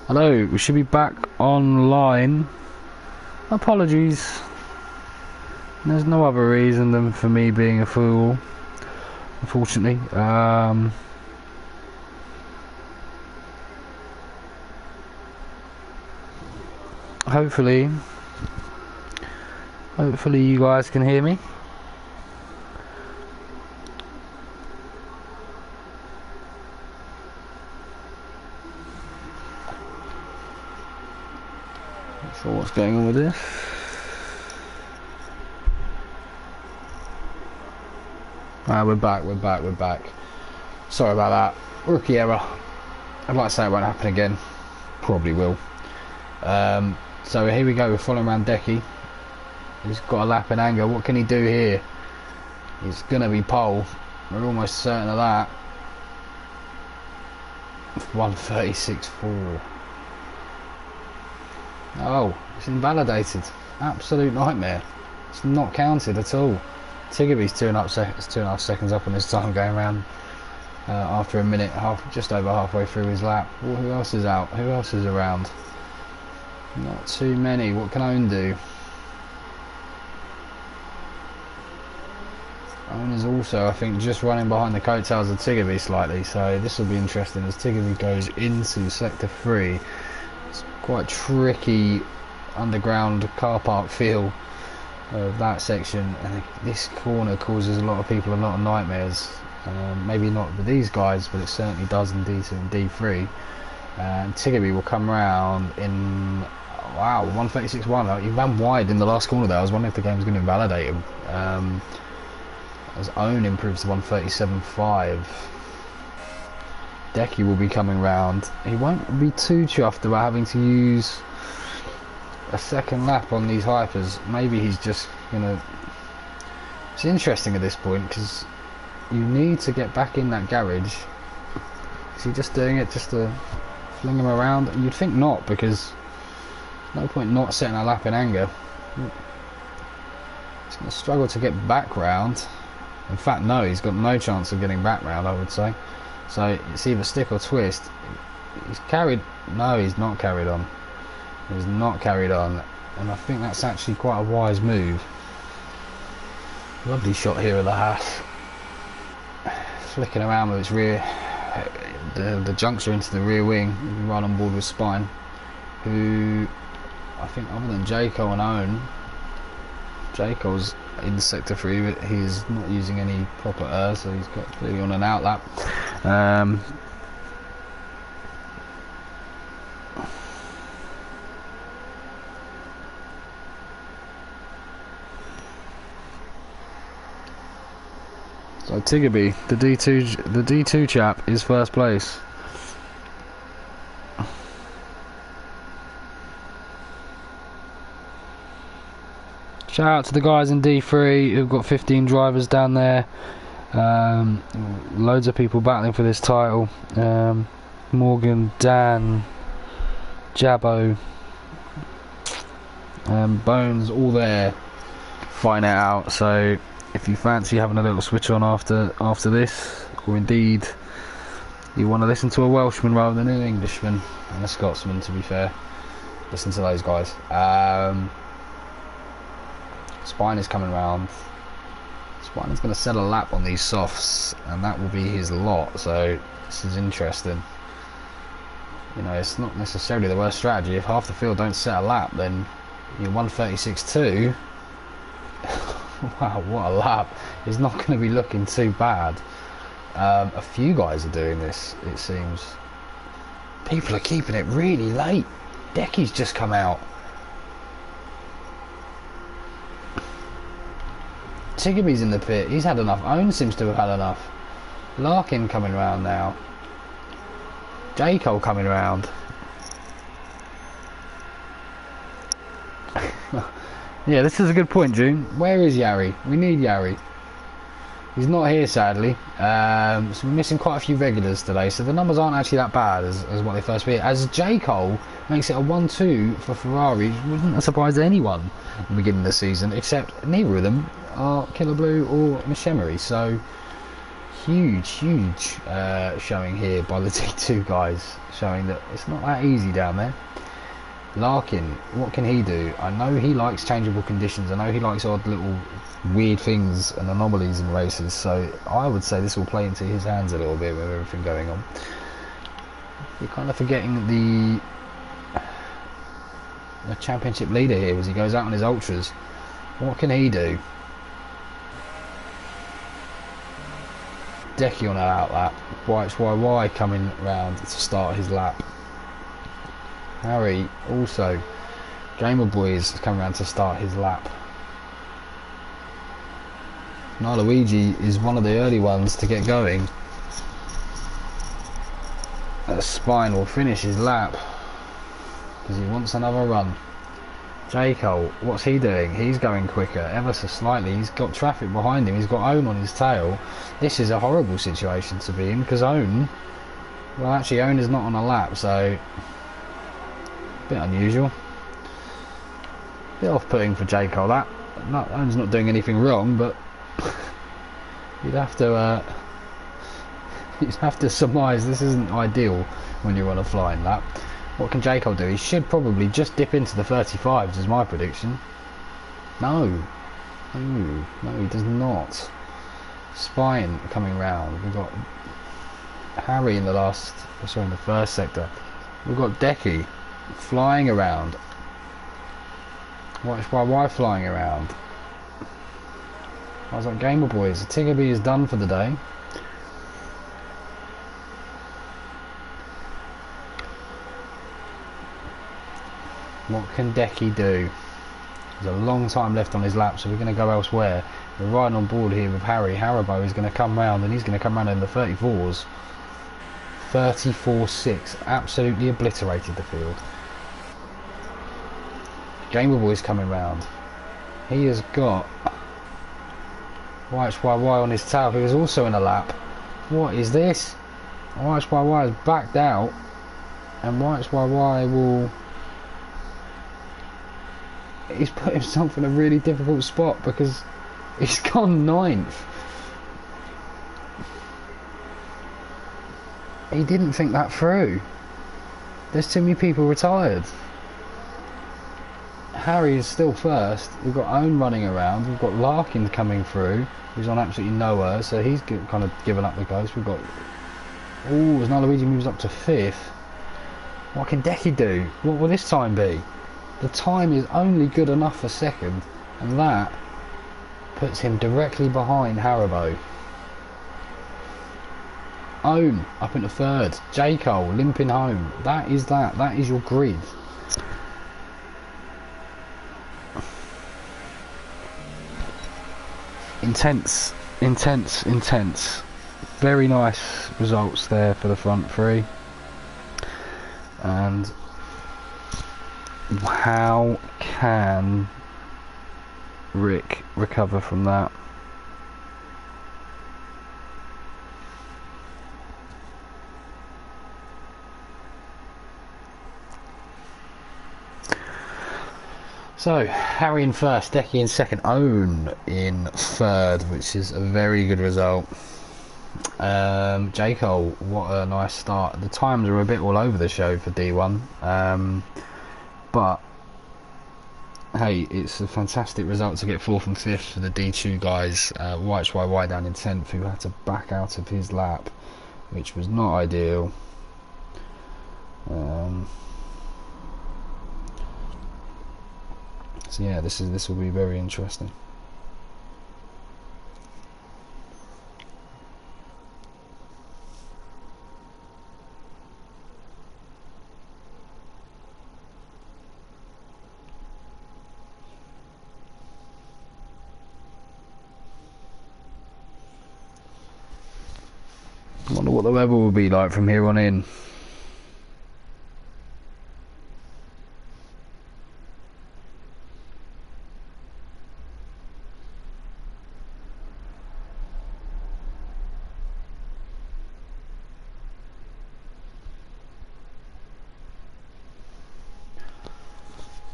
Hello, we should be back online. Apologies. There's no other reason than for me being a fool, unfortunately. Hopefully you guys can hear me. Not sure what's going on with this. We're back. Sorry about that. Rookie error. I'd like to say it won't happen again. Probably will. So here we go, we're following around Decky. He's got a lap in anger. What can he do here? He's going to be pole. We're almost certain of that. 1:36.4. Oh, it's invalidated. Absolute nightmare. It's not counted at all. Tiggerby's 2.5 seconds up on his time going around after a minute, just over halfway through his lap. Well, who else is out? Who else is around? Not too many. What can Owen do? Owen is also, I think, just running behind the coattails of Tiggerby slightly, so this will be interesting as Tiggerby goes into sector 3. It's quite tricky underground car park feel of that section, and this corner causes a lot of people a lot of nightmares. Maybe not with these guys, but it certainly does in D2 and D3. And Tiggerby will come round in, wow, 1:36.1. He ran wide in the last corner there. I was wondering if the game was going to invalidate him. As Owen improves to 1:37.5. Decky will be coming round. He won't be too chuffed about having to use a second lap on these hypers. Maybe he's just gonna. It's interesting at this point because you need to get back in that garage. Is he just doing it just to fling him around? You'd think not, because there's no point not setting a lap in anger. He's going to struggle to get back round. In fact, no, he's got no chance of getting back round, I would say. So it's either stick or twist. He's carried. No, he's not carried on. He's not carried on, and I think that's actually quite a wise move. Lovely shot here of the Haas, flicking around with its rear, the juncture into the rear wing, right on board with Spine, who I think other than Jayco and Owen, Jayco's in sector 3, but he's not using any proper so he's got clearly on an out lap. So Tiggerby, the D2 chap, is first place. Shout out to the guys in D3 who've got 15 drivers down there. Loads of people battling for this title. Morgan, Dan, Jabbo, Bones, all there fighting it out. So if you fancy having a little switch on after this, or indeed you want to listen to a Welshman rather than an Englishman and a Scotsman, to be fair, listen to those guys. Spine is coming round. Spine is going to set a lap on these softs, and that will be his lot. So this is interesting. You know, it's not necessarily the worst strategy. If half the field don't set a lap, then you're 1:36.2. Wow, what a lap. It's not going to be looking too bad. A few guys are doing this, it seems. People are keeping it really late. Decky's just come out. Tiggerby's in the pit. He's had enough. Owen seems to have had enough. Larkin coming round now. J. Cole coming round. Yeah, this is a good point, June. Where is Yari? We need Yari. He's not here, sadly. So we're missing quite a few regulars today, so the numbers aren't actually that bad as what they first appear. As J. Cole makes it a 1-2 for Ferrari, wouldn't surprise anyone at the beginning of the season, except neither of them are Killer Blue or Michemery. So huge showing here by the D2 guys, showing that it's not that easy down there. Larkin, what can he do? I know he likes changeable conditions. I know he likes odd little weird things and anomalies in races, so I would say this will play into his hands a little bit with everything going on. You're kind of forgetting the championship leader here as he goes out on his ultras. What can he do? Decky on an out lap. YXYY coming round to start his lap. Harry also. Gamer Boys coming around to start his lap. Luigi is one of the early ones to get going. Spine will finish his lap because he wants another run. J. Cole, what's he doing? He's going quicker, ever so slightly. He's got traffic behind him. He's got Owen on his tail. This is a horrible situation to be in because Owen, well, actually Owen is not on a lap, so a bit unusual. Bit off-putting for J. Cole. That Owen's not doing anything wrong, but you'd have to surmise this isn't ideal when you're on a flying lap. What can J. Cole do? He should probably just dip into the 35s is my prediction. No, he does not. Spine coming round. We've got Harry in the first sector. We've got Decky flying around. Why flying around? I was like, Gamer Boys, Tiggerby is done for the day. What can Decky do? There's a long time left on his lap, so we're going to go elsewhere. We're riding on board here with Harry. Haribo is going to come round, and he's going to come round in the 34s. 34.6. Absolutely obliterated the field. Gamer Boy's coming round. He has got YXYY on his tail, who is also in a lap. What is this? YXYY has backed out, and YXYY will... He's put himself in a really difficult spot because he's gone 9th. He didn't think that through. There's too many people retired. Harry is still first. We've got Owen running around. We've got Larkin coming through, who's on absolutely nowhere, so he's kind of given up the ghost. We've got... Ooh, as Luigi moves up to 5th. What can Decky do? What will this time be? The time is only good enough for second, and that puts him directly behind Haribo. Owen up into 3rd. J. Cole limping home. That is your grid. Intense. Very nice results there for the front three. And how can Rick recover from that? So, Harry in first, Decky in second, Owen in third, which is a very good result. J. Cole, what a nice start. The times are a bit all over the show for D1, but hey, it's a fantastic result to get 4th and 5th for the D2 guys. YXYY down in 10th, who had to back out of his lap, which was not ideal. So yeah, this will be very interesting. I wonder what the weather will be like from here on in.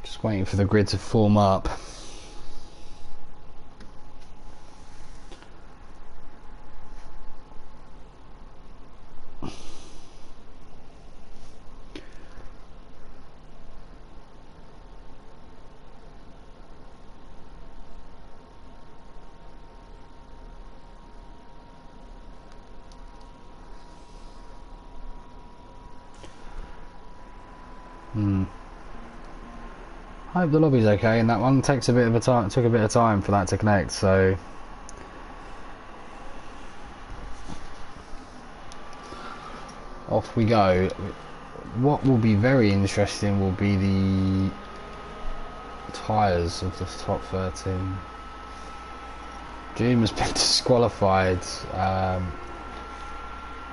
Just waiting for the grid to form up. I hope the lobby's okay, and that one takes a bit of a time. Took a bit of time for that to connect, so off we go. What will be very interesting will be the tyres of the top 13. Doom has been disqualified.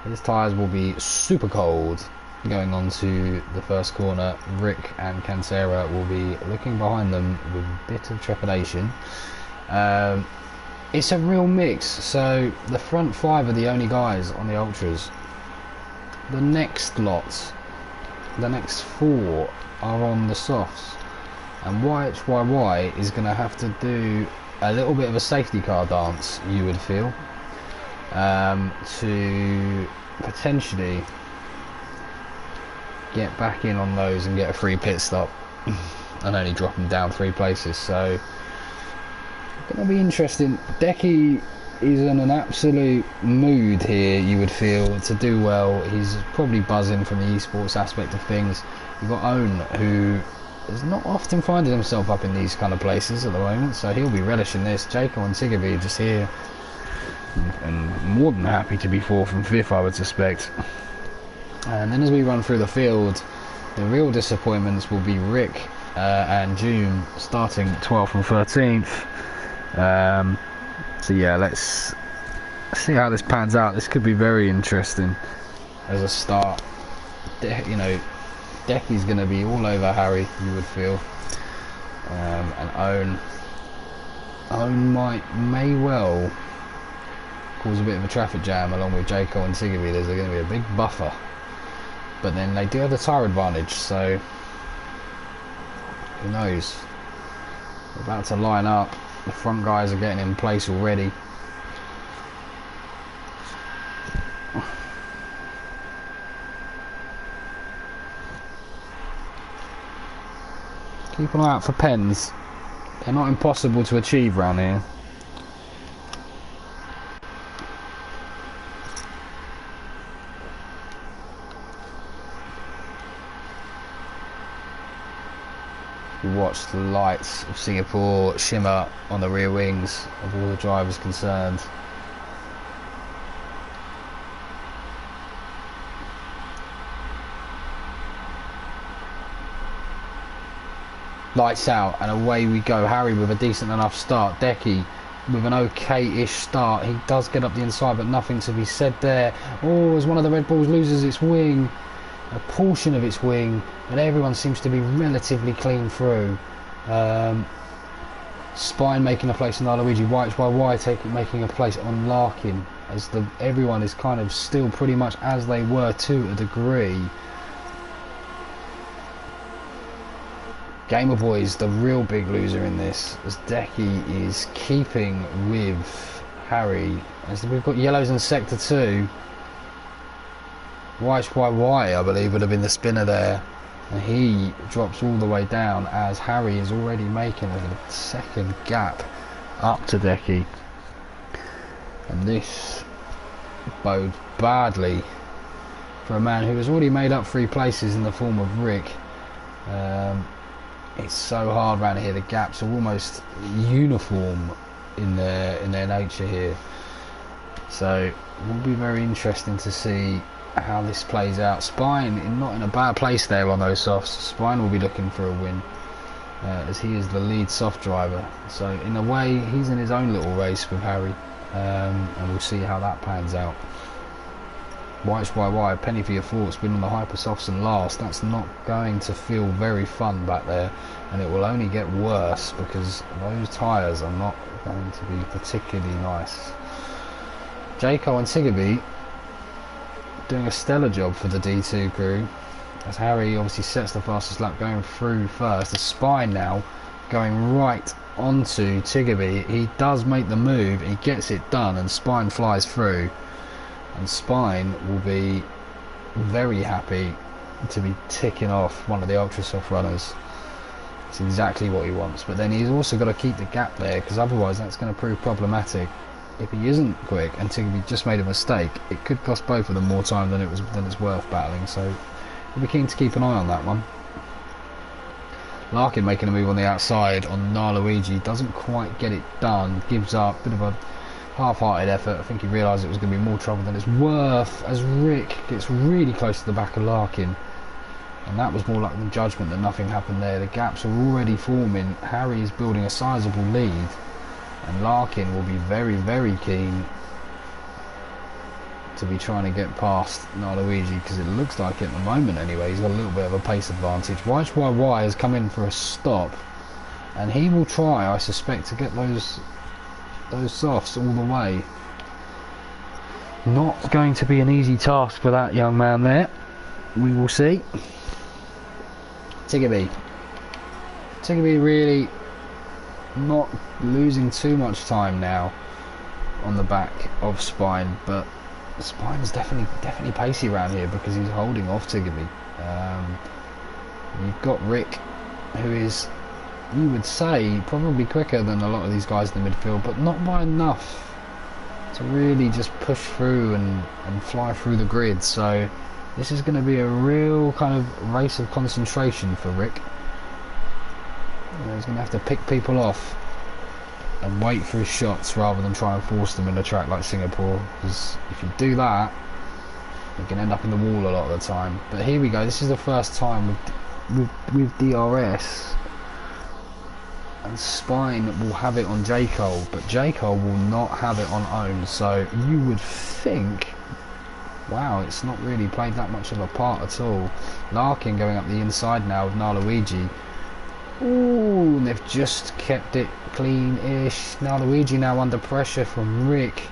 His tyres will be super cold going on to the first corner. Rick and Cantera will be looking behind them with a bit of trepidation. It's a real mix, so the front five are the only guys on the Ultras. The next lot, the next four are on the softs, and YHYY is going to have to do a little bit of a safety car dance, you would feel, to potentially get back in on those and get a free pit stop and only drop them down 3 places. So gonna be interesting. Decky is in an absolute mood here, you would feel, to do well. He's probably buzzing from the esports aspect of things. You've got Own, who is not often finding himself up in these kind of places at the moment, so he'll be relishing this. Jaco and Tigaby are just here and more than happy to be 4th and 5th, I would suspect. And then as we run through the field, the real disappointments will be Rick and June starting 12th and 13th. So yeah, let's see how this pans out. This could be very interesting as a start. You know, Decky's going to be all over Harry, you would feel, and Own may well cause a bit of a traffic jam along with Jaco and Tigaby. There's going to be a big buffer, but then they do have the tyre advantage, so who knows. They're about to line up. The front guys are getting in place already. Keep an eye out for pens. They're not impossible to achieve around here. You watch the lights of Singapore shimmer on the rear wings of all the drivers concerned. Lights out and away we go. Harry with a decent enough start. Decky with an okay-ish start. He does get up the inside, but nothing to be said there. Oh, as one of the Red Bulls loses its wing, a portion of its wing, but everyone seems to be relatively clean through. Spine making a place on Luigi, YHYY making a place on Larkin, as everyone is kind of still pretty much as they were to a degree. Gamer Boys, the real big loser in this, as Decky is keeping with Harry. As we've got yellows in Sector 2. YHYY, I believe, would have been the spinner there. And he drops all the way down as Harry is already making a second gap up to Decky. And this bodes badly for a man who has already made up 3 places in the form of Rick. It's so hard around here. The gaps are almost uniform in their nature here. So it will be very interesting to see how this plays out. Spine not in a bad place there on those softs. Spine will be looking for a win, as he is the lead soft driver. So in a way, he's in his own little race with Harry, and we'll see how that pans out. YHYY, penny for your thoughts, been on the hyper softs and last. That's not going to feel very fun back there, and it will only get worse because those tyres are not going to be particularly nice. Jaco and Tigaby doing a stellar job for the D2 crew, as Harry obviously sets the fastest lap going through first. The Spine now going right onto Tigaby. He does make the move, he gets it done, and Spine flies through. And Spine will be very happy to be ticking off one of the ultra soft runners. It's exactly what he wants, but then he's also got to keep the gap there, because otherwise that's going to prove problematic. If he isn't quick and Tigaby just made a mistake, it could cost both of them more time than it's worth battling. So we'll be keen to keep an eye on that one. Larkin making a move on the outside on Luigi, doesn't quite get it done, gives up, bit of a half-hearted effort. I think he realised it was going to be more trouble than it's worth as Rick gets really close to the back of Larkin. And that was more luck than judgment that nothing happened there. The gaps are already forming. Harry is building a sizable lead, and Larkin will be very, very keen to be trying to get past Luigi, because it looks like at the moment anyway he's got a little bit of a pace advantage. YYY has come in for a stop, and he will try, I suspect, to get those softs all the way. Not going to be an easy task for that young man there. We will see. Tiggerby really not losing too much time now on the back of Spine, but Spine's definitely pacey around here because he's holding off Tiggerby. You've got Rick, who is, you would say, probably quicker than a lot of these guys in the midfield, but not by enough to really just push through and fly through the grid. So this is going to be a real kind of race of concentration for Rick. He's going to have to pick people off and wait for his shots rather than try and force them in a track like Singapore, because if you do that you can end up in the wall a lot of the time. But here we go, this is the first time with DRS, and Spine will have it on J. Cole, but J. Cole will not have it on Own. So you would think, wow, it's not really played that much of a part at all. Larkin going up the inside now with Luigi. Ooh, and they've just kept it clean-ish. Luigi now under pressure from Rick.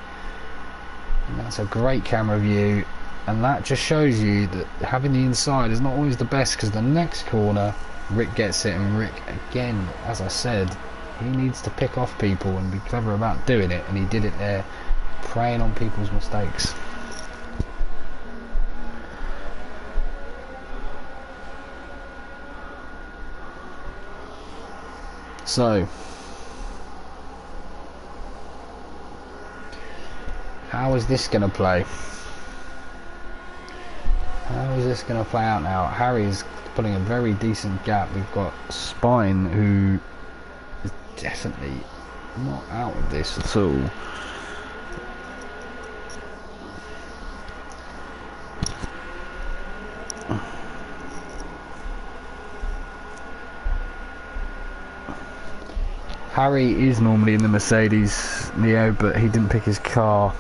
And that's a great camera view. And that just shows you that having the inside is not always the best, because the next corner, Rick gets it, and Rick, again, as I said, he needs to pick off people and be clever about doing it, and he did it there, preying on people's mistakes. So, how is this going to play? How is this going to play out now? Harry's pulling a very decent gap. We've got Spine, who is definitely not out of this at all. Harry is normally in the Mercedes Neo, but he didn't pick his car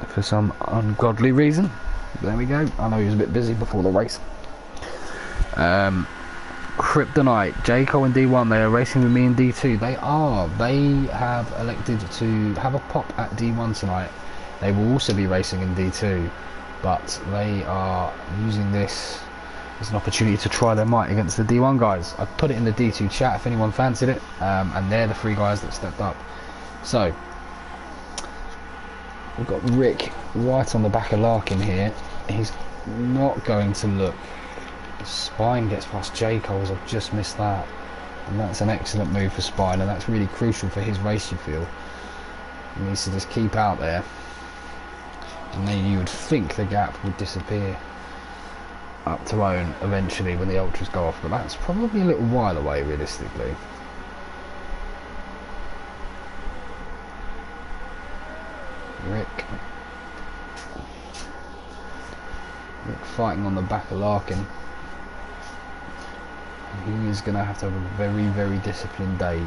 for some ungodly reason. There we go. I know he was a bit busy before the race. Kryptonite, J. Cole in D1, they are racing with me in D2. They have elected to have a pop at D1 tonight. They will also be racing in D2, but they are using this as an opportunity to try their might against the D1 guys. I've put it in the D2 chat if anyone fancied it, and they're the three guys that stepped up. So we've got Rick right on the back of Larkin here. He's not going to look. Spine gets past J. Cole's. I've just missed that, and that's an excellent move for Spine, and that's really crucial for his race, you feel. He needs to just keep out there, and then you would think the gap would disappear up to Own eventually when the ultras go off, but that's probably a little while away realistically. Rick fighting on the back of Larkin. He is going to have a very, very disciplined day.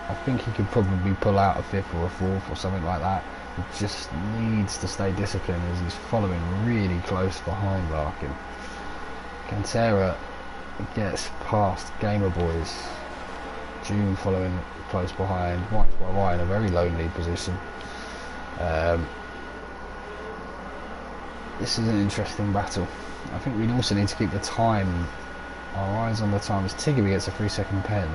I think he could probably pull out a 5th or a 4th or something like that. He just needs to stay disciplined as he's following really close behind Larkin. Cantera gets past Gamer Boys. June following close behind. YYY in a very lonely position. This is an interesting battle. I think we also need to keep the time, our eyes on the time as Tiggerby gets a 3-second pen.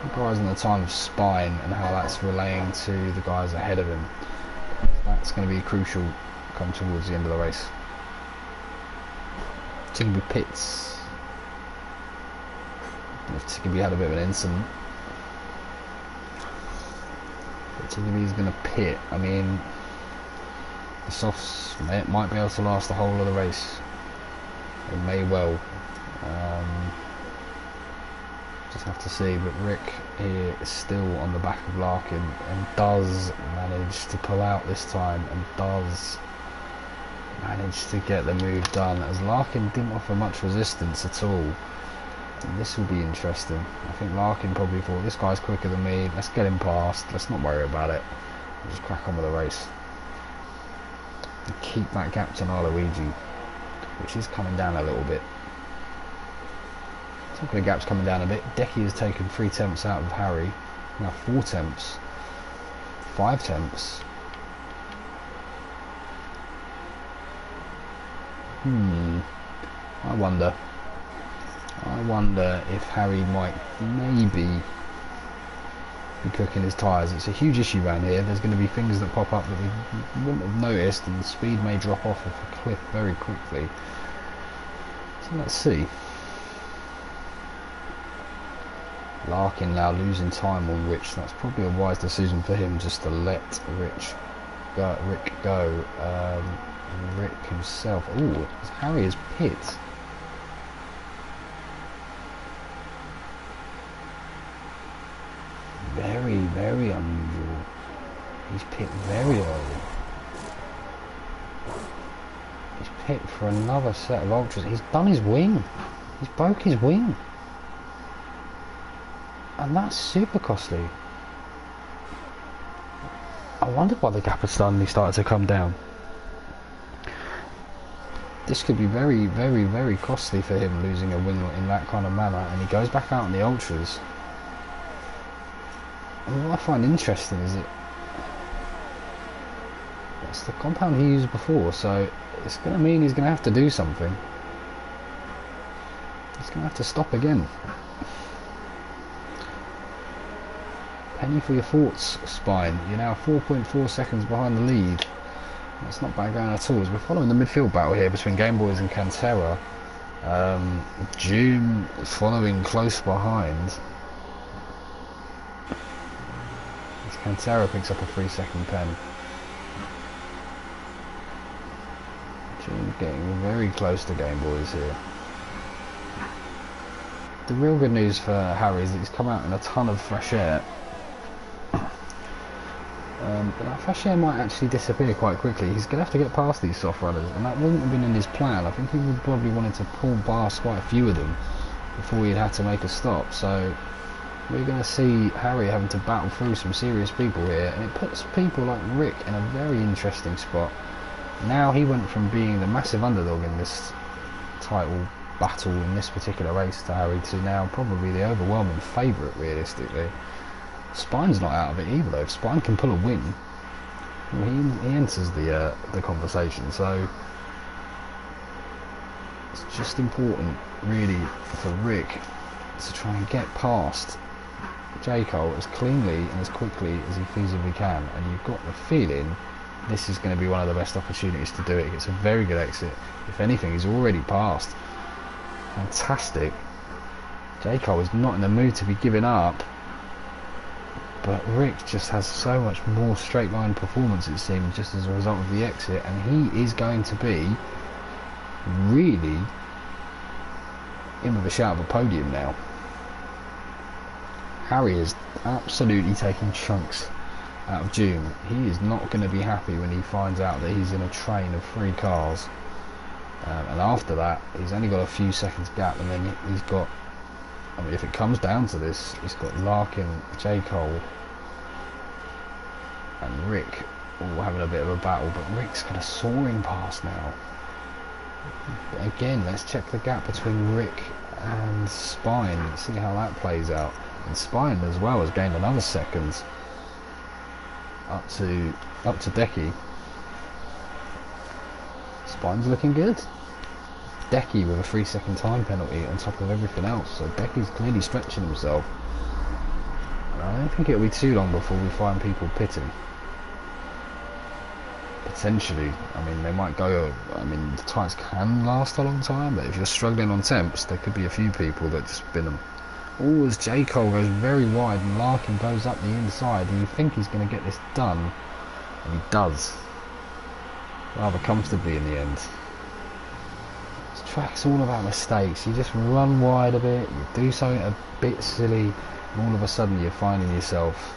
Keep our eyes on the time of Spine and how that's relaying to the guys ahead of him. That's going to be crucial come towards the end of the race. Tiggerby pits. If Tiggerby had a bit of an incident. But Tiggerby's going to pit. I mean, the softs might be able to last the whole of the race. It may well. Just have to see, but Rick here is still on the back of Larkin and does manage to pull out this time and does manage to get the move done, as Larkin didn't offer much resistance at all. And this will be interesting. I think Larkin probably thought, this guy's quicker than me, let's get him past, let's not worry about it, we'll just crack on with the race and keep that gap to Luigi, which is coming down a little bit. The gap's coming down a bit. Decky has taken 3 tenths out of Harry. Now 4 tenths. 5 tenths. I wonder if Harry might maybe be cooking his tyres. It's a huge issue around here. There's going to be things that pop up that we wouldn't have noticed, and the speed may drop off of a cliff very quickly. So let's see. Larkin now losing time on Rich. That's probably a wise decision for him, just to let Rick go. Rick himself. Oh, Harry is pit. Very, very unusual. He's pit very early. He's pit for another set of ultras. He's done his wing. He's broke his wing. And that's super costly. I wondered why the gap had suddenly started to come down. This could be very, very, very costly for him, losing a wing in that kind of manner. And he goes back out in the ultras. And what I find interesting is that it's the compound he used before, so it's going to mean he's going to have to do something. He's going to have to stop again. Penny for your thoughts, Spine. You're now 4.4 seconds behind the lead. That's not bad going at all. As we're following the midfield battle here between Game Boys and Cantera. Doom following close behind. As Cantera picks up a 3-second pen. Doom getting very close to Game Boys here. The real good news for Harry is that he's come out in a ton of fresh air. But that fresh air might actually disappear quite quickly. He's going to have to get past these soft runners, and that wouldn't have been in his plan. I think he would probably wanted to pull past quite a few of them before he'd had to make a stop. So we're going to see Harry having to battle through some serious people here, and it puts people like Rick in a very interesting spot. Now he went from being the massive underdog in this title battle in this particular race to Harry to now probably the overwhelming favourite realistically. Spine's not out of it either though. If Spine can pull a win, well, he enters the conversation, so it's just important really for Rick to try and get past J. Cole as cleanly and as quickly as he feasibly can, and you've got the feeling this is going to be one of the best opportunities to do it. It's a very good exit. If anything, he's already passed. Fantastic. J. Cole is not in the mood to be giving up. But Rick just has so much more straight line performance, it seems, just as a result of the exit, and he is going to be really in with a shout of a podium now. Harry is absolutely taking chunks out of June. He is not going to be happy when he finds out that he's in a train of 3 cars, and after that he's only got a few seconds gap, and then he's got, I mean, if it comes down to this, he's got Larkin, J. Cole and Rick all having a bit of a battle, but Rick's kind of soaring past now. Again, let's check the gap between Rick and Spine, let's see how that plays out. And Spine as well has gained another second up to Decky. Spine's looking good. Decky with a 3-second time penalty on top of everything else, so Decky's clearly stretching himself. And I don't think it'll be too long before we find people pitting. Potentially, I mean, they might go, I mean, the tyres can last a long time, but if you're struggling on temps, there could be a few people that just spin them. Oh, as J. Cole goes very wide and Larkin goes up the inside, and you think he's going to get this done, and he does. Rather comfortably in the end. Track's all about mistakes. You just run wide a bit, you do something a bit silly, and all of a sudden you're finding yourself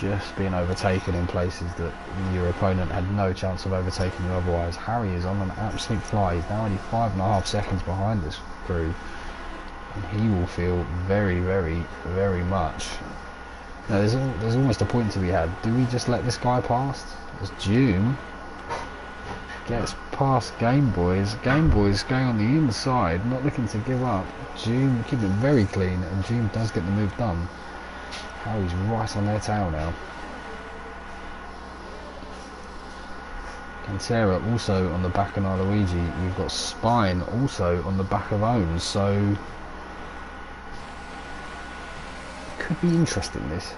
just being overtaken in places that your opponent had no chance of overtaking you otherwise. Harry is on an absolute fly. He's now only 5.5 seconds behind this crew, and he will feel very, very, very much. Now, there's almost a point to be had. Do we just let this guy past? As June gets past Game Boys. Game Boys going on the inside, not looking to give up. June keeping it very clean, and June does get the move done. Harry's right on their tail now. Cantera also on the back of Luigi. We've got Spine also on the back of Owens, so could be interesting this.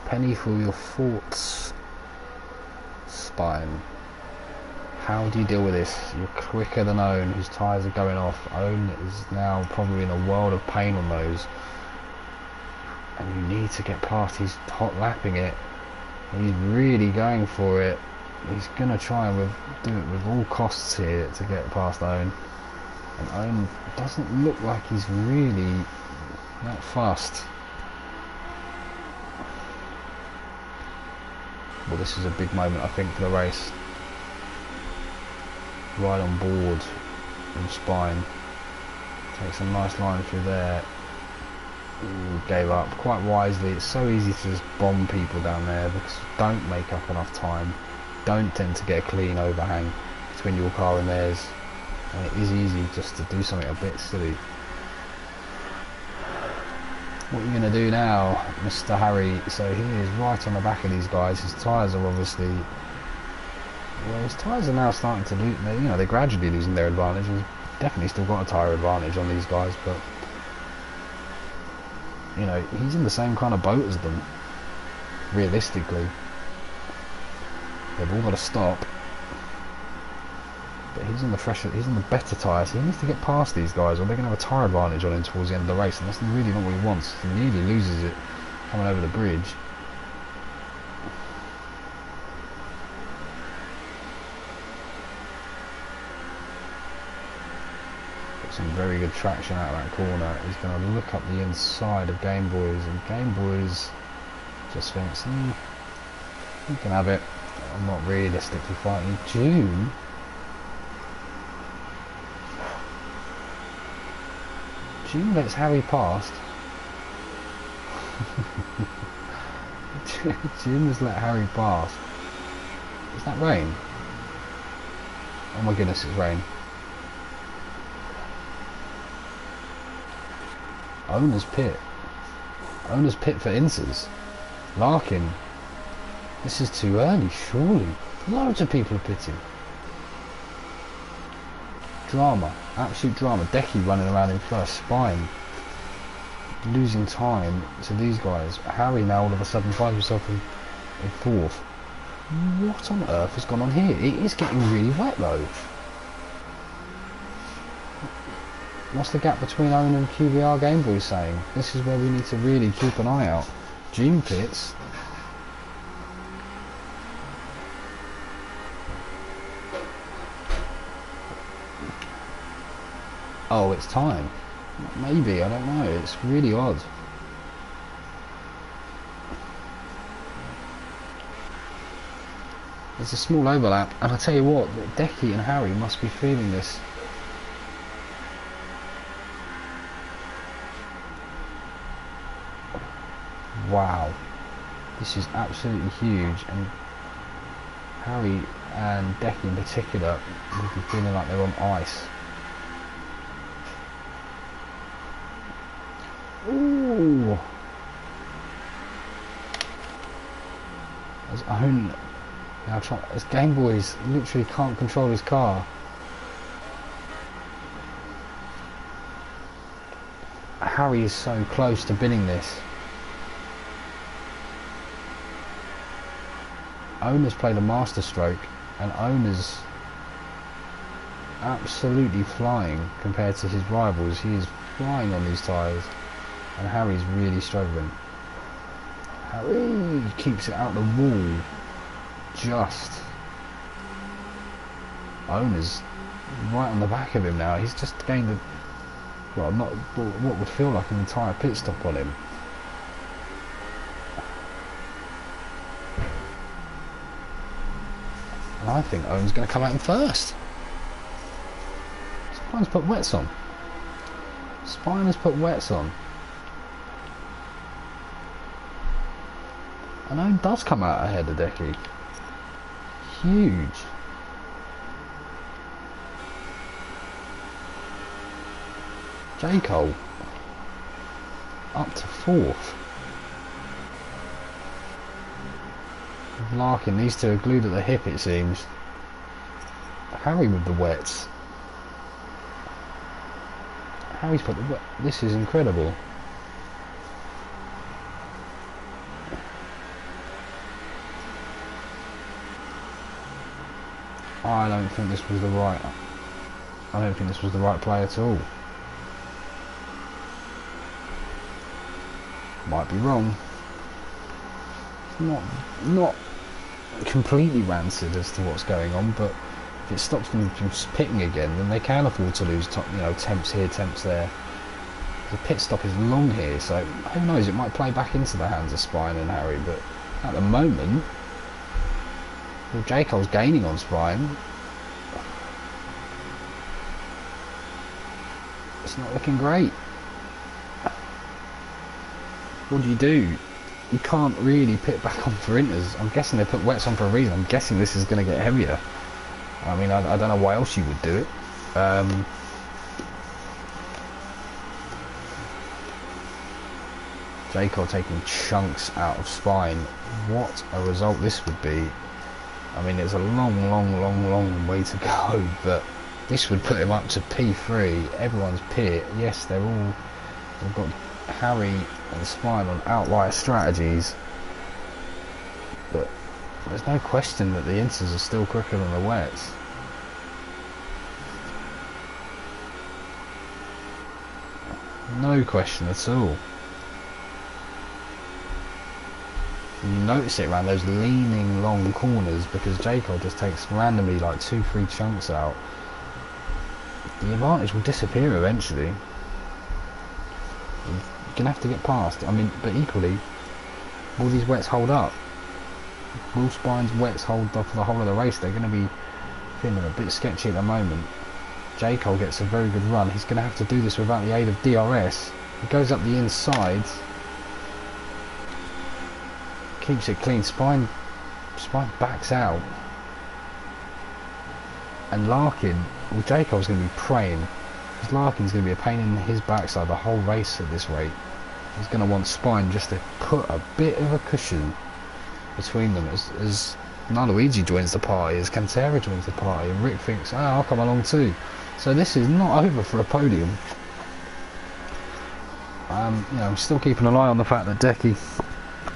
Penny for your thoughts, Spine. How do you deal with this? You're quicker than Owen, whose tyres are going off. Owen is now probably in a world of pain on those. And you need to get past. He's hot lapping it. He's really going for it. He's going to try and do it with all costs here to get past Owen. And Owen doesn't look like he's really that fast. Well, this is a big moment, I think, for the race. Right on board from Spine. Takes a nice line through there. Ooh, gave up quite wisely. It's so easy to just bomb people down there because you don't make up enough time. Don't tend to get a clean overhang between your car and theirs. And it is easy just to do something a bit silly. What are you going to do now, Mr. Harry? So he is right on the back of these guys. His tyres are obviously... Well, his tyres are now starting to lose... You know, they're gradually losing their advantage. He's definitely still got a tyre advantage on these guys, but... You know, he's in the same kind of boat as them. Realistically. They've all got to stop. But he's on the better tyres. So he needs to get past these guys, or they're going to have a tyre advantage on him towards the end of the race, and that's really not what he wants. He nearly loses it coming over the bridge. Got some very good traction out of that corner. He's going to look up the inside of Game Boys, and Game Boys just thinks, he can have it. I'm not realistically fighting. June. June lets Harry past. June has let Harry pass. Is that rain? Oh my goodness, it's rain. Owner's pit. Owner's pit for Inces. Larkin. This is too early, surely. Loads of people are pitting. Drama, absolute drama. Decky running around in first, Spine losing time to these guys. Harry now all of a sudden finds himself in fourth. What on earth has gone on here? It is getting really wet though. What's the gap between Owen and QVR Game Boy saying? This is where we need to really keep an eye out. June pits. Oh, it's time. Maybe, I don't know. It's really odd. There's a small overlap, and I tell you what, Decky and Harry must be feeling this. Wow. This is absolutely huge, and Harry and Decky in particular will be feeling like they're on ice. Ooh. As Owen now as Game Boys literally can't control his car. Harry is so close to binning this. Owen has played a master stroke, and Owen has absolutely flying compared to his rivals. He is flying on these tyres, and Harry's really struggling. Harry keeps it out the wall. Just. Owner's right on the back of him now. He's just gained a, well, not what would feel like an entire pit stop on him. And I think Owen's going to come out in first. Spine's put wets on. Spine has put wets on. And Owen does come out ahead of Decky. Huge. J. Cole up to 4th. Larkin, these two are glued at the hip, it seems. Harry with the wets. Harry's put the wet. This is incredible. I don't think this was the right. I don't think this was the right play at all. Might be wrong. Not completely rancid as to what's going on, but if it stops them from pitting again, then they can afford to lose, temps here, temps there. The pit stop is long here, so who knows? It might play back into the hands of Spine and Harry, but at the moment, well, J. Cole's gaining on Spine. It's not looking great. What do you do? You can't really pit back on for Inters. I'm guessing they put wets on for a reason. I'm guessing this is going to get heavier. I mean, I don't know why else you would do it. J. Cole taking chunks out of Spine. What a result this would be. I mean, it's a long way to go, but this would put him up to P3. Everyone's pit. Yes, they've got Harry and Spine on outlier strategies, but there's no question that the Inters are still quicker than the wets. No question at all. You notice it around those leaning long corners because J. Cole just takes randomly like 2-3 chunks out. The advantage will disappear eventually. You're going to have to get past. I mean, but equally, will these wets hold up? Will Spine's wets hold up for the whole of the race? They're going to be feeling a bit sketchy at the moment. J. Cole gets a very good run. He's going to have to do this without the aid of DRS. He goes up the inside. Keeps it clean. Spine backs out. And Larkin, well, J. Cole's going to be praying. Because Larkin's going to be a pain in his backside the whole race at this rate. He's going to want Spine just to put a bit of a cushion between them as Luigi joins the party, as Cantera joins the party, and Rick thinks, oh, I'll come along too. So this is not over for a podium. I'm still keeping an eye on the fact that Decky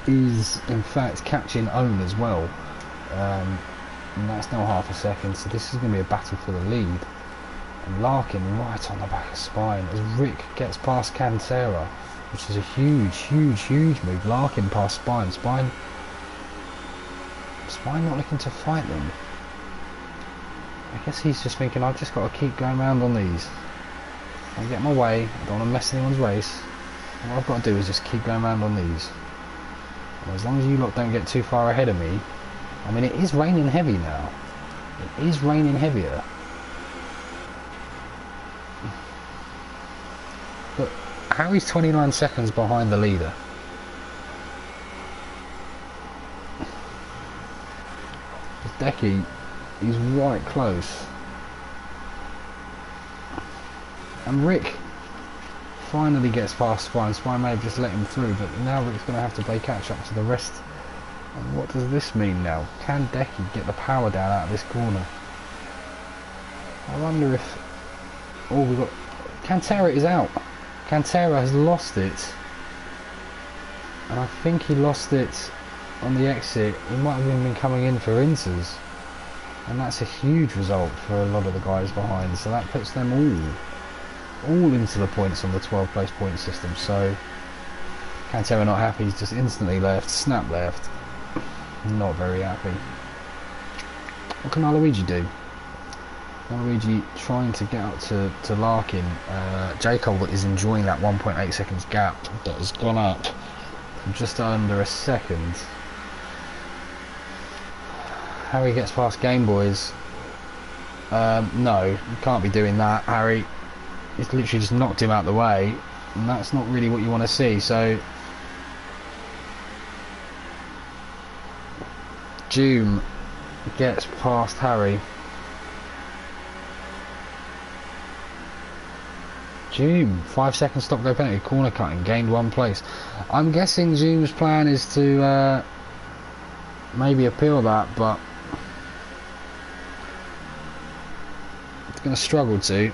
is in fact catching Owen as well. And that's now half a second, so this is going to be a battle for the lead. And Larkin right on the back of Spine as Rick gets past Cantera, which is a huge move. Larkin past Spine. Spine not looking to fight them. I guess he's just thinking, I've just got to keep going around on these. I get my way, I don't want to mess anyone's race. What I've got to do is just keep going around on these. And as long as you lot don't get too far ahead of me. I mean, it is raining heavy now. It is raining heavier. But Harry's 29 seconds behind the leader. Decky, he's right close. And Rick finally gets past Spine. Spine may have just let him through, but now Rick's going to have to play catch up to the rest. And what does this mean now? Can Decky get the power down out of this corner? I wonder if... Oh, we've got... Cantera is out. Cantera has lost it. And I think he lost it on the exit. He might have even been coming in for Inters. and that's a huge result for a lot of the guys behind, so that puts them all into the points on the 12 place point system. So Cantera not happy, he's just instantly left, snap left, not very happy. What can Aloisi do? Aloisi trying to get up to Larkin. Jacob is enjoying that 1.8 seconds gap that has gone up from just under a second. Harry gets past Game Boys. No, you can't be doing that, Harry. He's literally just knocked him out the way, and that's not really what you want to see. So Doom gets past Harry. Doom, 5 seconds stop go penalty, corner cutting, gained 1 place. I'm guessing Zoom's plan is to maybe appeal that, but it's going to struggle to.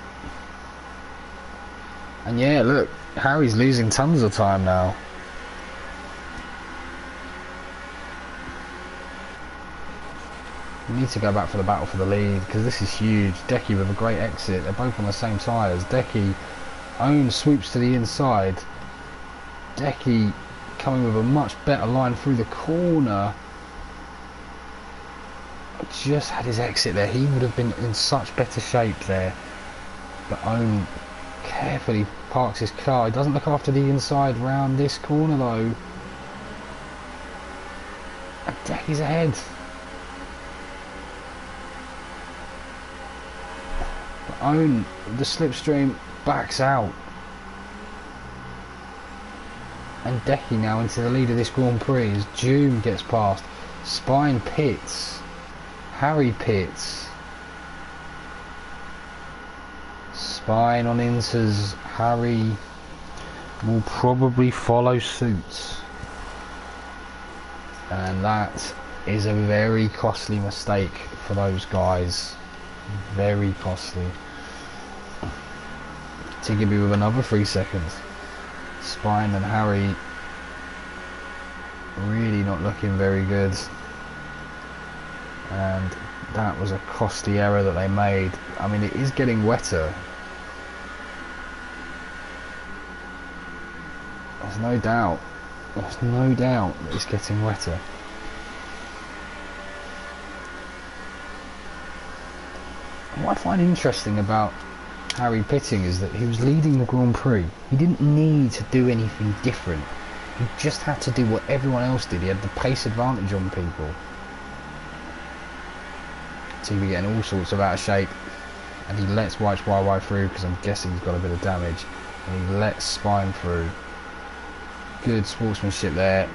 And yeah, look, Harry's losing tons of time now. We need to go back for the battle for the lead, because this is huge. Decky with a great exit, they're both on the same tyres. Decky own swoops to the inside. Decky coming with a much better line through the corner. Just had his exit there, he would have been in such better shape there. But Own carefully parks his car, he doesn't look after the inside round this corner though. And Decky's ahead. But Own, the slipstream, backs out. And Decky now into the lead of this Grand Prix as Doom gets past. Spine pits. Harry pits. Spine on Inters. Harry will probably follow suit. And that is a very costly mistake for those guys. Very costly. Tiggerby with another 3 seconds. Spine and Harry really not looking very good. And that was a costly error that they made. I mean, it is getting wetter. There's no doubt. There's no doubt that it's getting wetter. What I find interesting about Harry pitting is that he was leading the Grand Prix. He didn't need to do anything different. He just had to do what everyone else did. He had the pace advantage on people. TV getting all sorts of out of shape, and he lets White's YY through because I'm guessing he's got a bit of damage, and he lets Spine through. Good sportsmanship there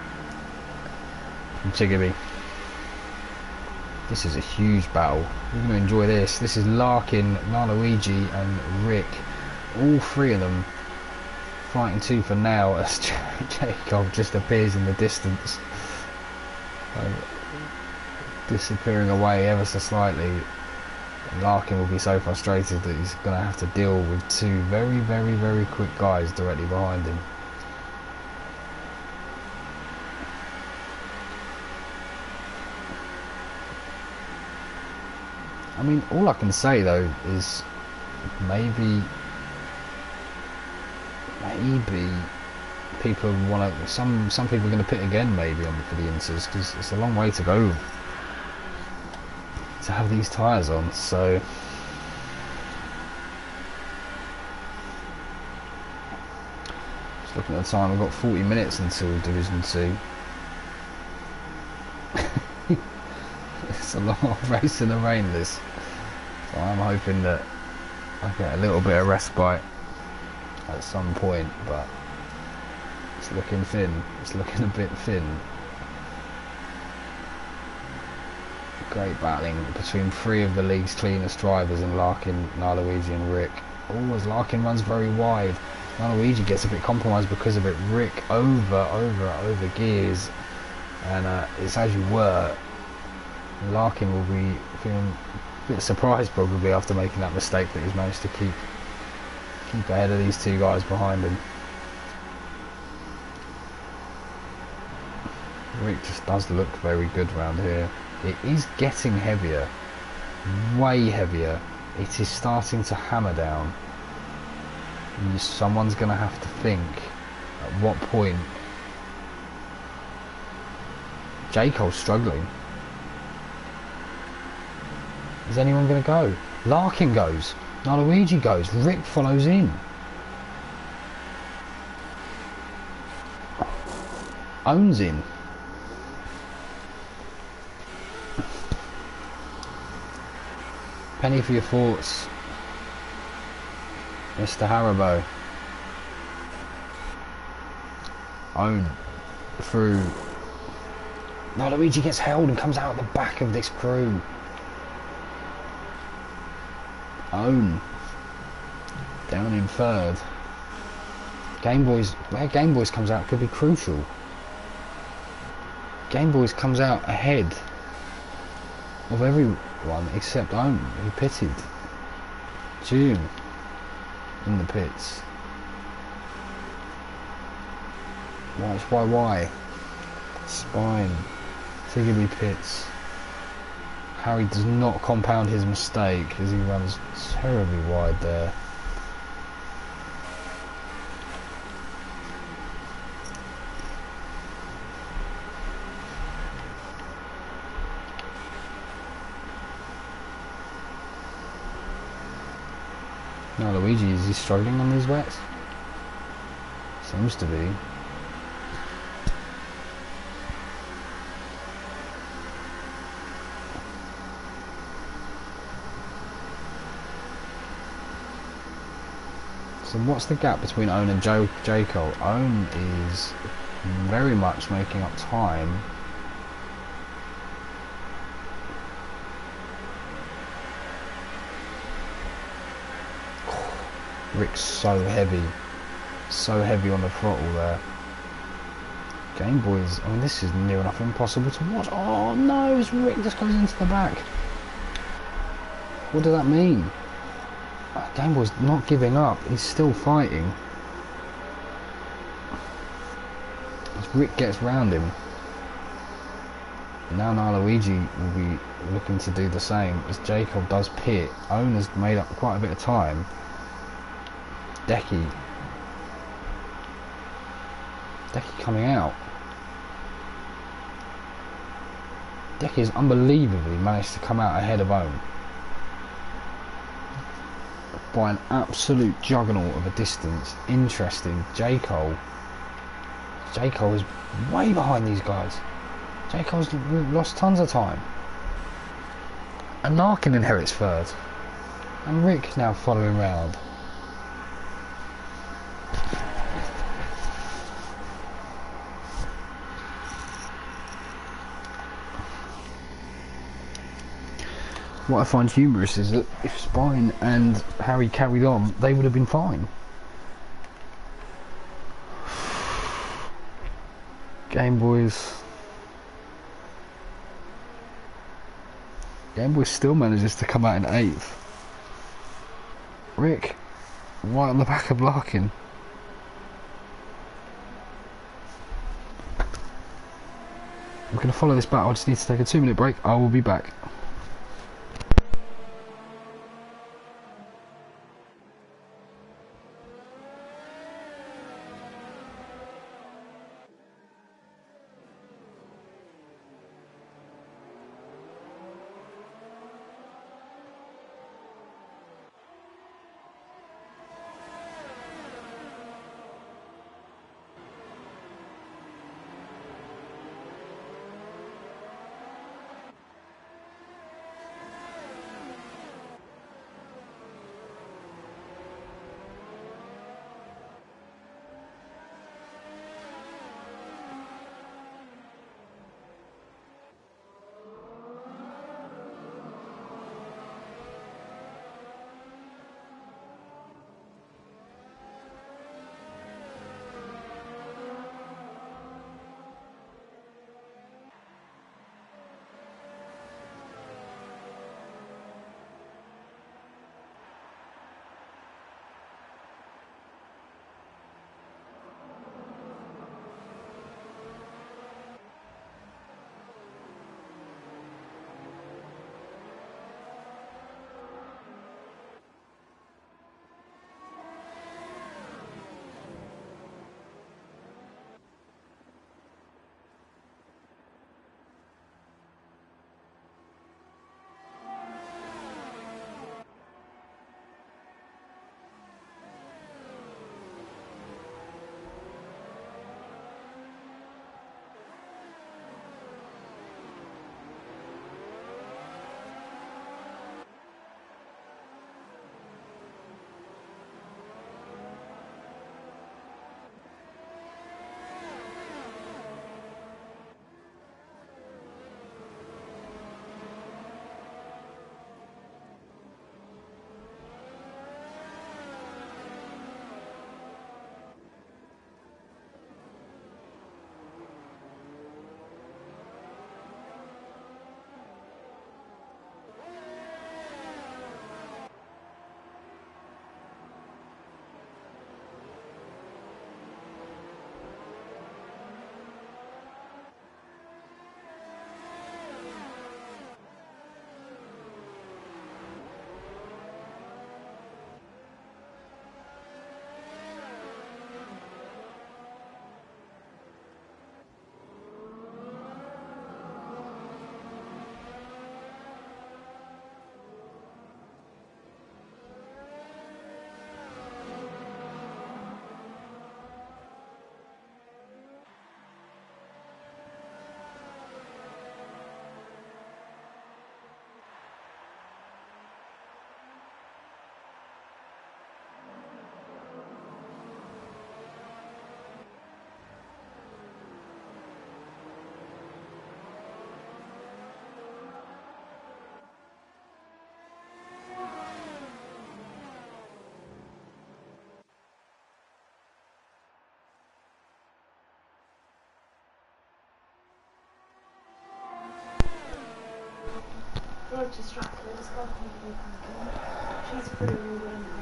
from Tiggerby. This is a huge battle. We're going to enjoy this. This is Larkin, Luigi and Rick. All three of them fighting tooth for nail as Jacob just appears in the distance. Disappearing away ever so slightly. Larkin will be so frustrated that he's going to have to deal with two very quick guys directly behind him. I mean, all I can say though is maybe people want to. Some people are going to pit again maybe for the Inters because it's a long way to go to have these tyres on. So just looking at the time, we've got 40 minutes until Division 2. It's a long race in the rain, this. So I'm hoping that I get a little bit of respite at some point, but it's looking thin. It's looking a bit thin. Great battling between three of the league's cleanest drivers in Larkin, Luigi and Rick. Oh, as Larkin runs very wide, Luigi gets a bit compromised because of it. Rick over gears, and it's as you were. Larkin will be feeling a bit surprised probably after making that mistake that he's managed to keep ahead of these two guys behind him. Rick just does look very good around here. It is getting heavier. way heavier. It is starting to hammer down. And someone's going to have to think at what point. J. Cole's struggling. Is anyone going to go? Larkin goes. Luigi goes. Rick follows in. Owns in. Penny for your thoughts, Mr. Haribo. Own through. No, Luigi gets held and comes out the back of this crew. Own down in third. Game Boys, where Game Boys comes out could be crucial. Game Boys comes out ahead of everyone except Own, who pitted. June in the pits. Watch YY. Spine. Tiggerby pits. Harry does not compound his mistake as he runs terribly wide there. Now Luigi, is he struggling on these wets? Seems to be. So what's the gap between Own and J. Cole? Own is very much making up time. Rick's so heavy on the throttle there. Game Boys, I mean, this is near enough impossible to watch. Oh no, Rick just goes into the back. What does that mean? Game Boy's not giving up, he's still fighting. As Rick gets round him. Now Luigi will be looking to do the same as Jacob does pit. Own has made up quite a bit of time. Decky coming out. Decky has unbelievably managed to come out ahead of Own by an absolute juggernaut of a distance. Interesting. J. Cole is way behind these guys. J. Cole's lost tons of time. And Larkin inherits third. And Rick now following round. What I find humorous is that if Spine and Harry carried on, they would have been fine. Game Boys still manages to come out in 8th. Rick, right on the back of Larkin. We're going to follow this battle. I just need to take a 2-minute break. I will be back.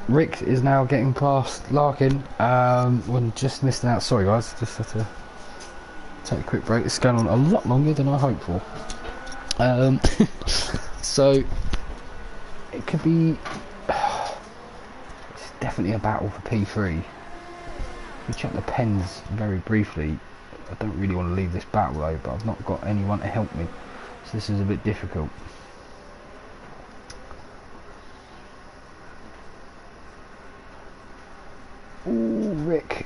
Rick is now getting past Larkin. When just missed out. Sorry guys, just had to take a quick break. It's going on a lot longer than I hoped for. So it could be. It's definitely a battle for P3. We check the pens very briefly. I don't really want to leave this battle though, but I've not got anyone to help me, so this is a bit difficult. Ooh, Rick.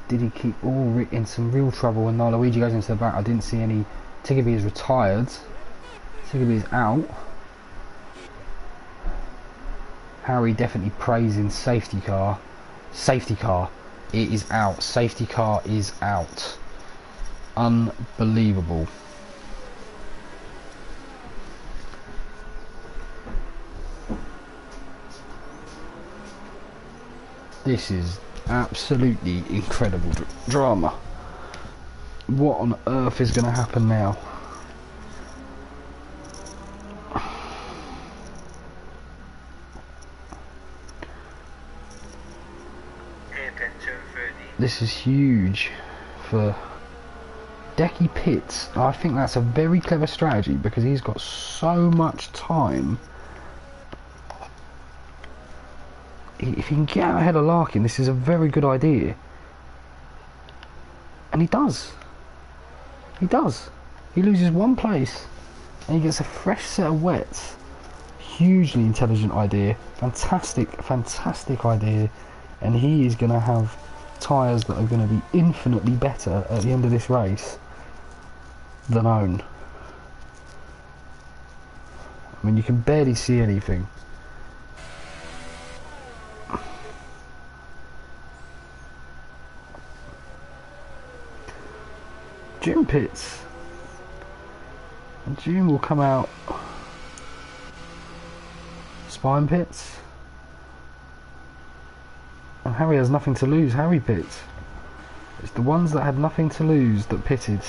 Did he keep Rick in some real trouble when Luigi goes into the back? I didn't see any. Tiggerby is retired. Tiggerby is out. Harry definitely praising safety car. Safety car. It is out. Safety car is out. Unbelievable. This is absolutely incredible drama. What on earth is going to happen now? This is huge for Decky Pitts. I think that's a very clever strategy because he's got so much time. If he can get out ahead of Larkin, this is a very good idea. And he does. He does. He loses one place and he gets a fresh set of wets. Hugely intelligent idea. Fantastic, fantastic idea. And he is going to have tyres that are going to be infinitely better at the end of this race than own. I mean, you can barely see anything. June pits. And June will come out. Spine pits. And Harry has nothing to lose. Harry pits. It's the ones that had nothing to lose that pitted.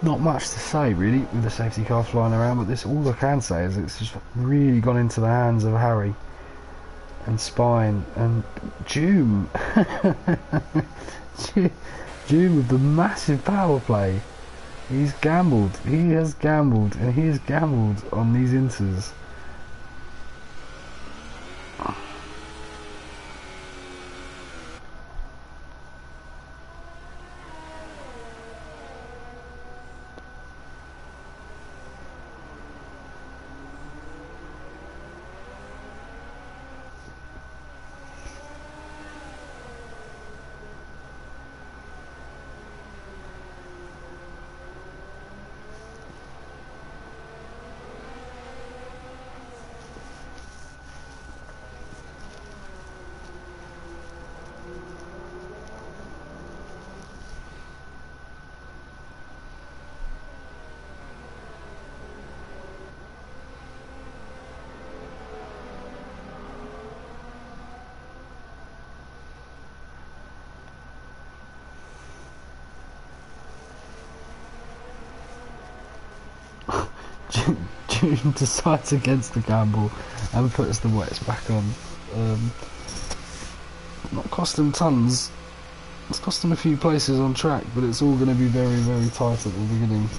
Not much to say really with the safety car flying around, but this all I can say is it's just really gone into the hands of Harry and Spine and Doom. Doom with the massive power play. He's gambled. He has gambled, and he has gambled on these inters. June decides against the gamble and puts the wets back on. Not cost them tons, It's cost him a few places on track, but it's all going to be very, very tight at the beginning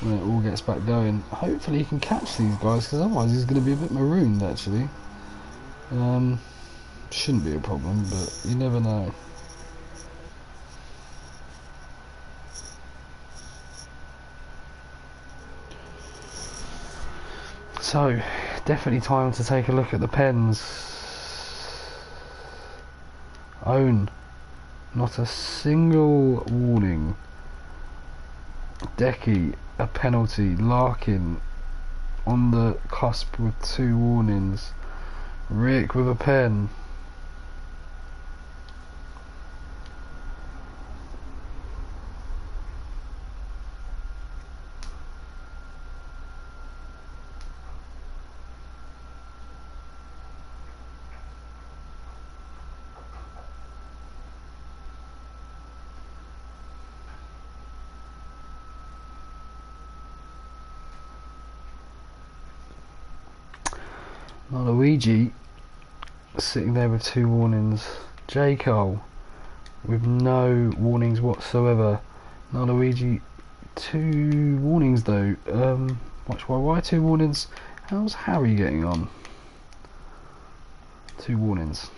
when it all gets back going. Hopefully he can catch these guys, because otherwise he's going to be a bit marooned actually. Shouldn't be a problem, but you never know. So, definitely time to take a look at the pens. Own. Not a single warning. Decky, a penalty. Larkin on the cusp with 2 warnings. Rick with a pen. Luigi sitting there with 2 warnings. J. Cole with no warnings whatsoever. Luigi 2 warnings though. Why 2 warnings? How's Harry getting on? 2 warnings.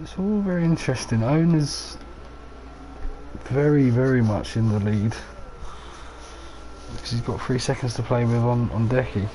It's all very interesting. Owner's very, very much in the lead because he's got 3 seconds to play with on Decky.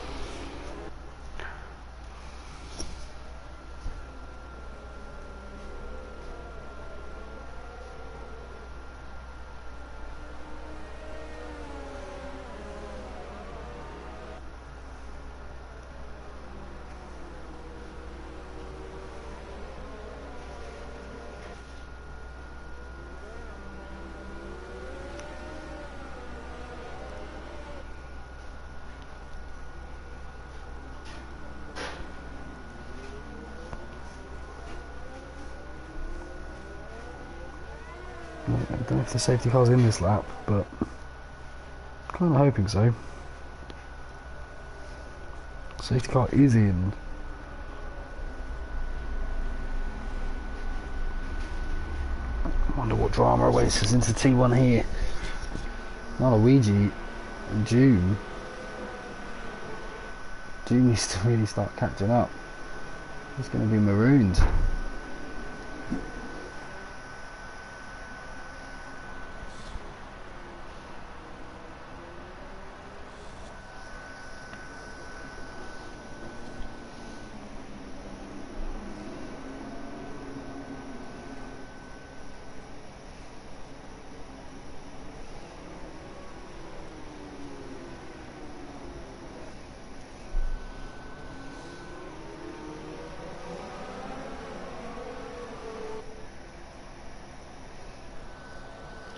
I don't know if the safety car's in this lap, but kind of hoping so. Safety car is in. I wonder what drama awaits us into T1 here. Luigi and June. June needs to really start catching up. He's going to be marooned.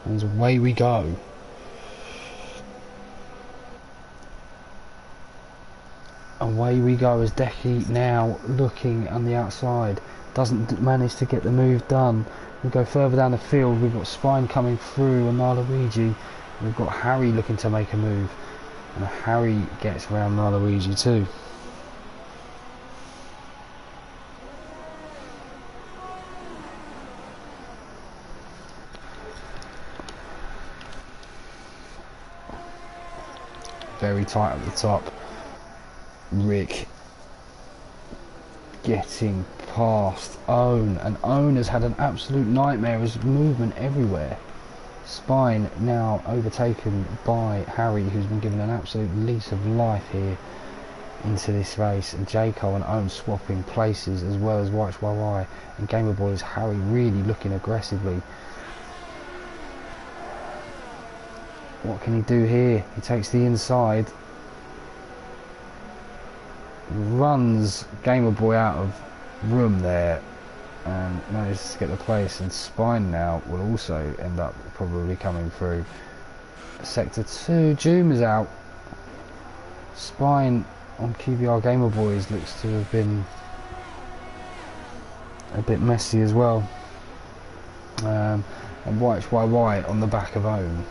And away we go. Away we go as Decky now looking on the outside. Doesn't manage to get the move done. We go further down the field. We've got Spine coming through on Luigi. We've got Harry looking to make a move. And Harry gets around Luigi too. Very tight at the top. Rick getting past Own, and Own has had an absolute nightmare. There's movement everywhere. Spine now overtaken by Harry, who's been given an absolute lease of life here into this race, and J. Cole and Own swapping places, as well as Watch YY and Gamer Boys. Harry really looking aggressively. What can he do here? He takes the inside, runs Gamer Boy out of room there, and manages to get the place, and Spine now will also end up probably coming through. Sector 2, Joom is out. Spine on QBR Gamer Boys looks to have been a bit messy as well. And YHYY on the back of Ohm.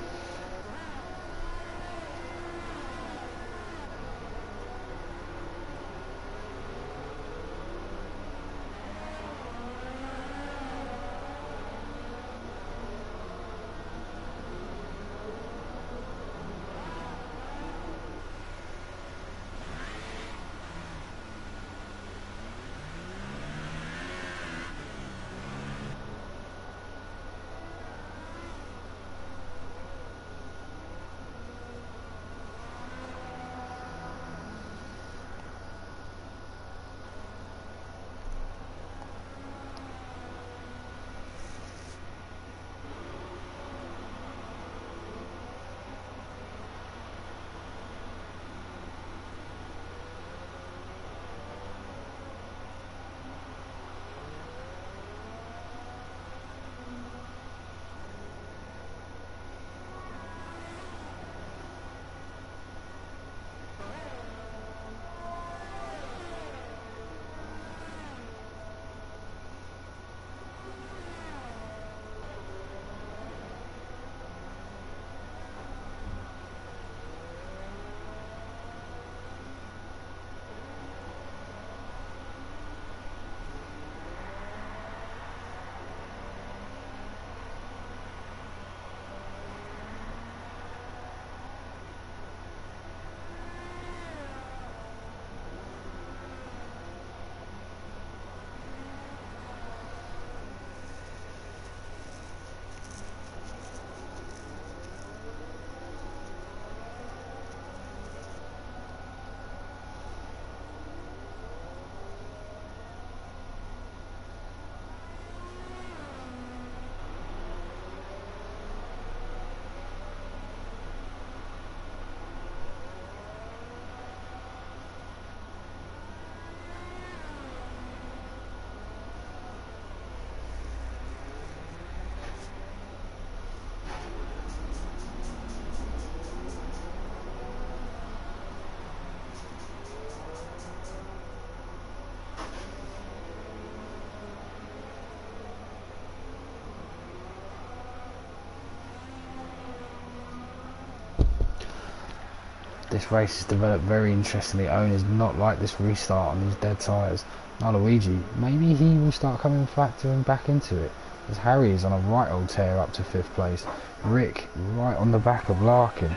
This race has developed very interestingly. Owen is not like this restart on these dead tyres. Now Luigi, maybe he will start coming factoring back into it, as Harry is on a right old tear up to 5th place. Rick right on the back of Larkin.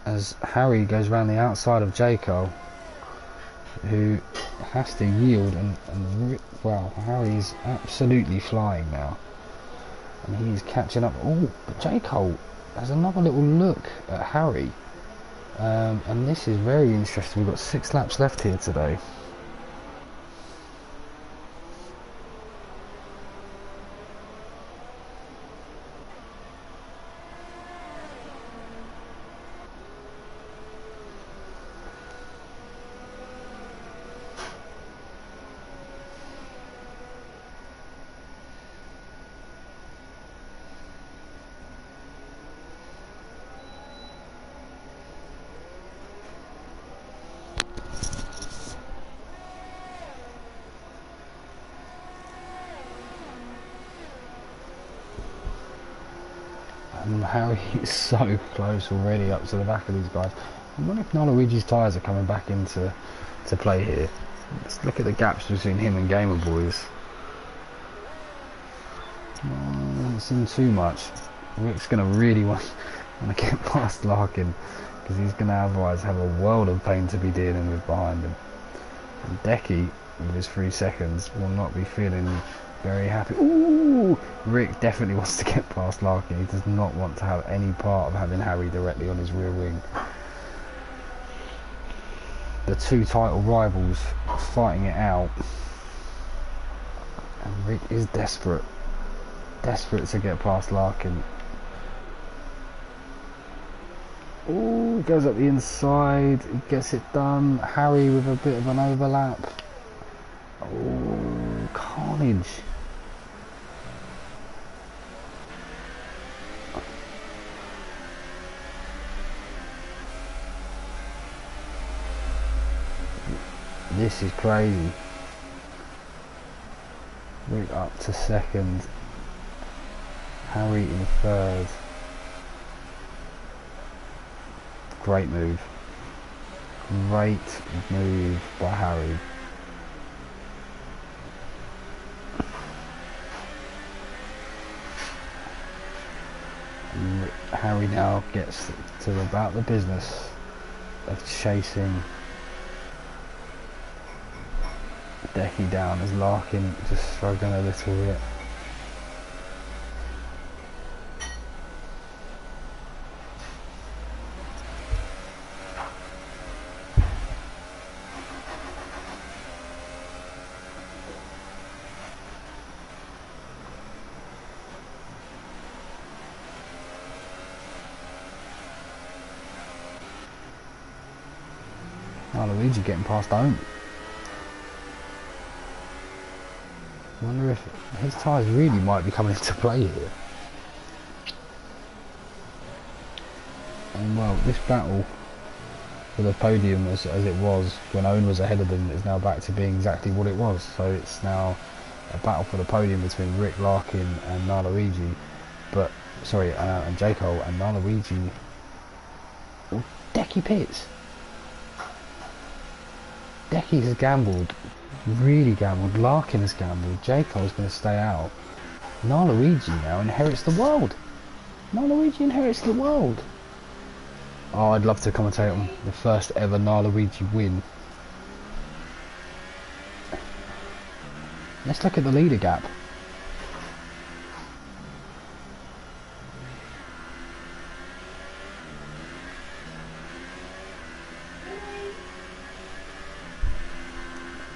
As Harry goes round the outside of J. Cole, who has to yield, and wow, Harry's absolutely flying now. And he's catching up. Oh, but J. Cole has another little look at Harry. And this is very interesting. We've got 6 laps left here today. And Harry is so close already up to the back of these guys. I wonder if Luigi's tyres are coming back into play here. Let's look at the gaps between him and Gamer Boys. Doesn't seem too much. Rick's going to really want to get past Larkin, because he's going to otherwise have a world of pain to be dealing with behind him. And Decky, with his 3 seconds, will not be feeling very happy. Ooh! Rick definitely wants to get past Larkin. He does not want to have any part of having Harry directly on his rear wing. The 2 title rivals fighting it out. And Rick is desperate. Desperate to get past Larkin. Ooh, goes up the inside, he gets it done. Harry with a bit of an overlap. Oh, carnage. This is crazy. Rick up to second. Harry in third. Great move. Great move by Harry. And Harry now gets to about the business of chasing Decky down as Larkin just struggling a little bit. Luigi getting past Owen. I wonder if his tyres really might be coming into play here. And well, this battle for the podium as it was when Owen was ahead of them is now back to being exactly what it was. So it's now a battle for the podium between Rick Larkin and Luigi, but sorry, and J. Cole and Luigi. Oh, Decky pits. Decky has gambled, really gambled. Larkin has gambled. J. Cole's going to stay out. Luigi now inherits the world. Luigi inherits the world. Oh, I'd love to commentate on the first ever Luigi win. Let's look at the leader gap.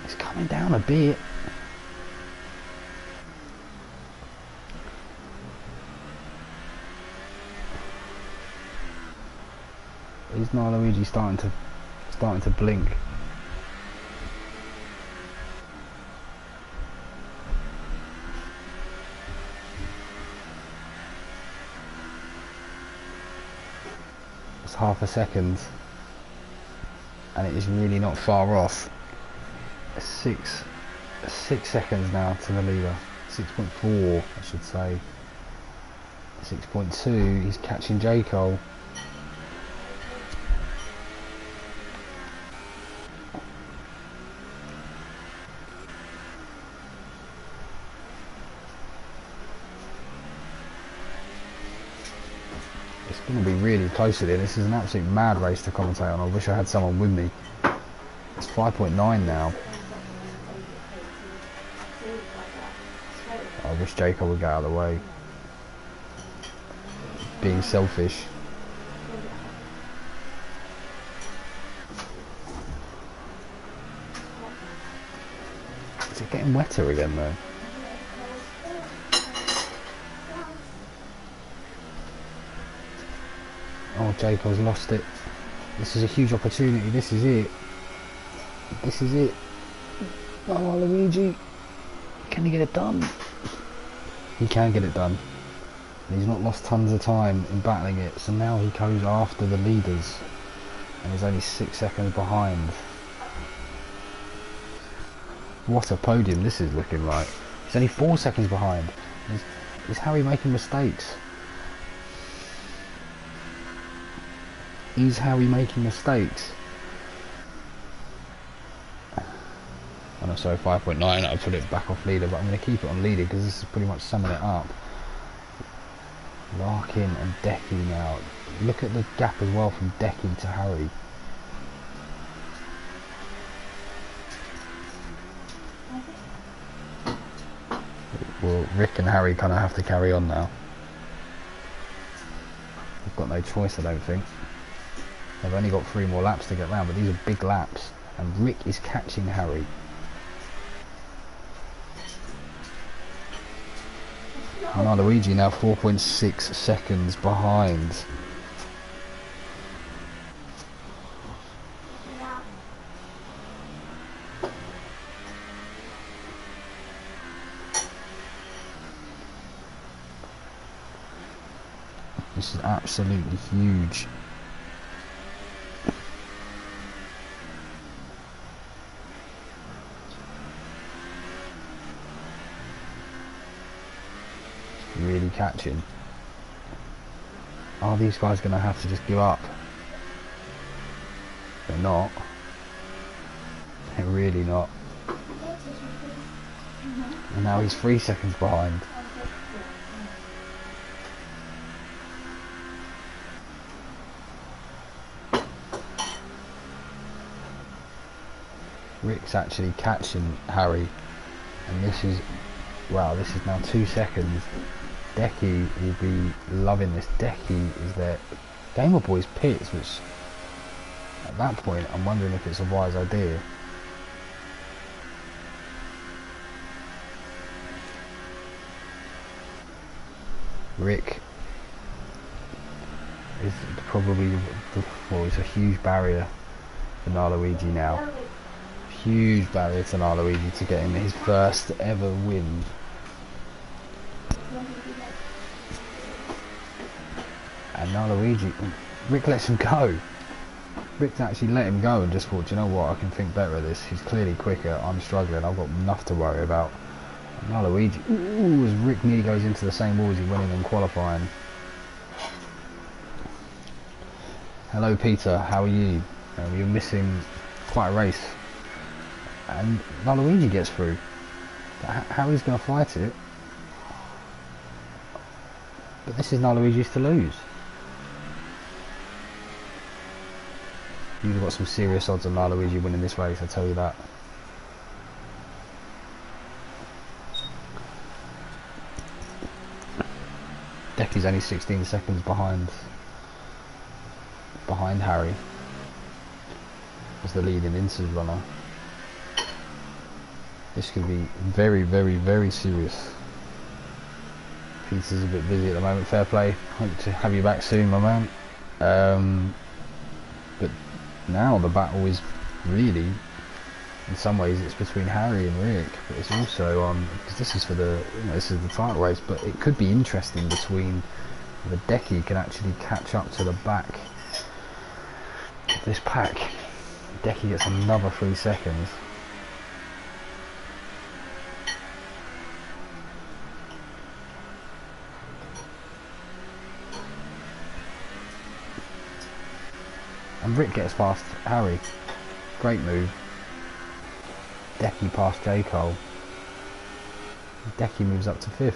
It's coming down a bit. Is Luigi starting to blink? It's half a second, and it is really not far off. Six seconds now to the leader. 6.4, I should say. 6.2. He's catching J. Cole. It's going to be really close to this. This is an absolute mad race to commentate on. I wish I had someone with me. It's 5.9 now. I wish J. Cole would get out of the way. Being selfish. Is it getting wetter again though? Oh, J. Cole's lost it. This is a huge opportunity. This is it. This is it. Oh, Luigi. Can he get it done? He can get it done. He's not lost tons of time in battling it. So now he goes after the leaders. And he's only 6 seconds behind. What a podium this is looking like. He's only 4 seconds behind. Is Harry making mistakes? Is Harry making mistakes? Oh no, sorry, 5.9. I put it back off leader, but I'm going to keep it on leader because this is pretty much summing it up. Larkin and Decky now. Look at the gap as well from Decky to Harry. Well, Rick and Harry kind of have to carry on now. They've got no choice, I don't think. They've only got 3 more laps to get round, but these are big laps. And Rick is catching Harry. Luigi now 4.6 seconds behind. This is absolutely huge. Really catching. Are these guys going to have to just give up? They're not. They're really not. And now he's 3 seconds behind. Rick's actually catching Harry, and this is, wow, this is now 2 seconds. Decky will be loving this. Decky is their Gamer Boys pits, which at that point I'm wondering if it's a wise idea. Rick is probably it's a huge barrier for Naluigi now. Huge barrier to Naluigi to get him his first ever win. And Naluigi, Rick lets him go. Rick actually let him go and just thought, you know what, I can think better of this. He's clearly quicker, I'm struggling, I've got enough to worry about. Naluigi, ooh, as Rick nearly goes into the same wall as he went in qualifying. Hello Peter, how are you? You're missing quite a race. And Naluigi gets through. How he's going to fight it? But this is Naluigi's to lose. You've got some serious odds on Naluigi winning this race, I tell you that. Decky's only 16 seconds behind Harry as the leading Inter runner. This could be very, very, very serious. Peter's a bit busy at the moment, fair play. Hope to have you back soon, my man. But now the battle is really, in some ways, it's between Harry and Rick, but it's also on, because this is for the, this is the title race, but it could be interesting between the Decky can actually catch up to the back of this pack. Decky gets another 3 seconds. And Rick gets past Harry. Great move. Decky past J. Cole. Decky moves up to 5th.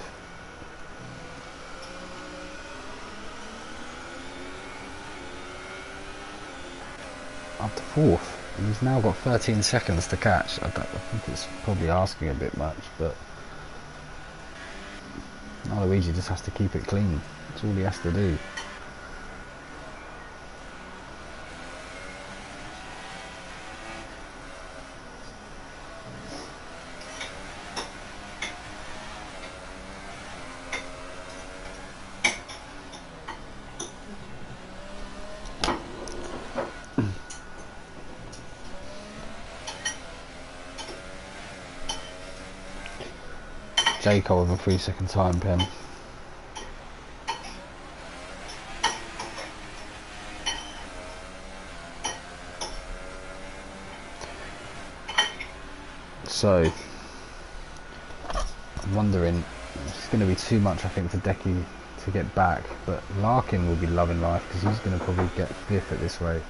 Up to 4th. And he's now got 13 seconds to catch. I think it's probably asking a bit much, but Naluigi just has to keep it clean. That's all he has to do. J. Cole with a 3 second time pen. So I'm wondering, it's going to be too much I think for Decky to get back, but Larkin will be loving life because he's going to probably get 5th at this rate.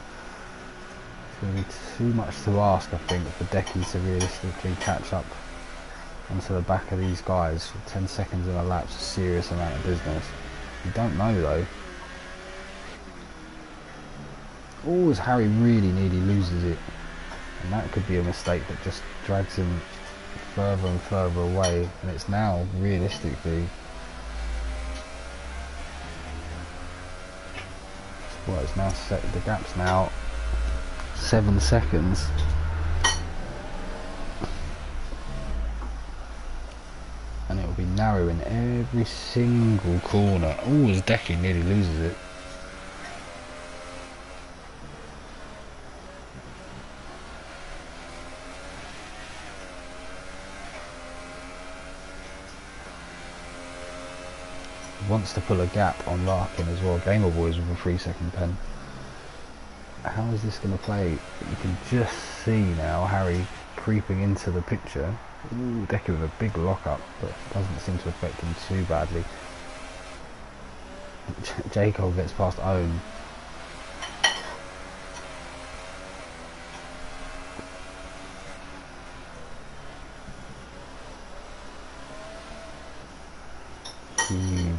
It's going to be too much to ask I think for Decky to realistically catch up onto the back of these guys. 10 seconds in a lap's a serious amount of business. You don't know though. Oh, as Harry really nearly loses it, and that could be a mistake that just drags him further and further away, and it's now realistically, well, it's now set, the gap's now 7 seconds. And it will be narrow in every single corner. Oh, as Decky nearly loses it. wants to pull a gap on Larkin as well. Gamer Boys with a 3-second pen. How is this going to play? You can just see now Harry creeping into the picture. Ooh, Decky with a big lock-up, but doesn't seem to affect him too badly. J. Cole gets past Owen. Huge.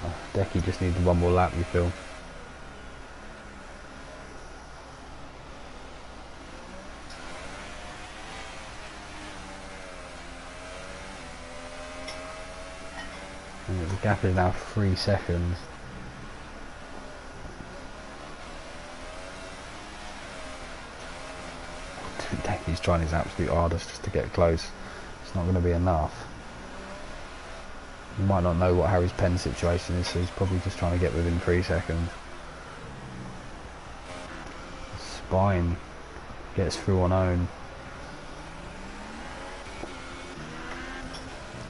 Oh, Decky just needs one more lap, you feel. And the gap is now 3 seconds. Decky's trying his absolute hardest just to get close. It's not going to be enough. You might not know what Harry's pen situation is, so he's probably just trying to get within 3 seconds. Spine gets through on Owen.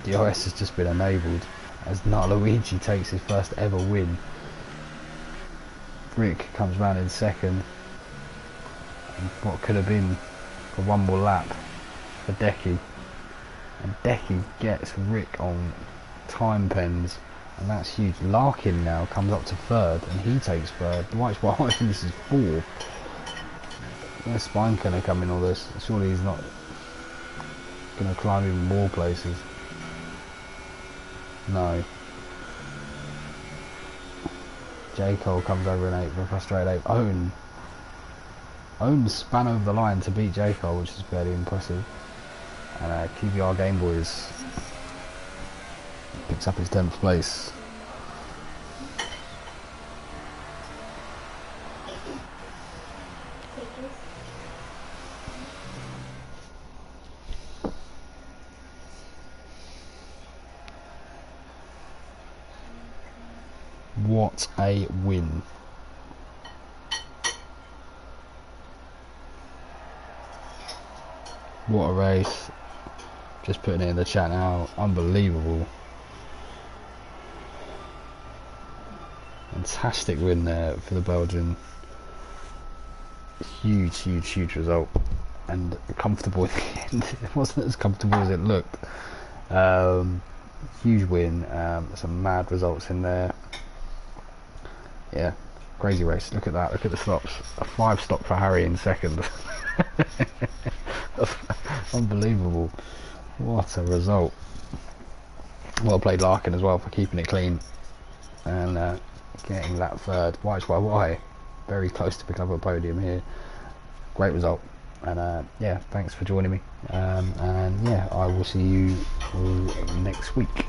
The OS has just been enabled as Luigi takes his first ever win. Rick comes round in second. And what could have been for one more lap for Decky. And Decky gets Rick on time pens, and that's huge. Larkin now comes up to third, and he takes third. White's White finishes fourth. Where's Spine gonna come in all this? Surely he's not gonna climb even more places. No. J. Cole comes over in 8th, a frustrated 8th. Owen span over the line to beat J. Cole, which is fairly impressive. And QBR Game Boys picks up his 10th place. What a win. What a race. Just putting it in the chat now. Unbelievable. Fantastic win there for the Belgian. Huge result. And comfortable in the end. It wasn't as comfortable as it looked. Huge win. Some mad results in there. Yeah, crazy race. Look at that. Look at the stops. A 5 stop for Harry in second. Unbelievable. What a result. Well played Larkin as well for keeping it clean and getting that third. White very close to picking up a podium here. Great result. And yeah, thanks for joining me. And yeah, I will see you all next week.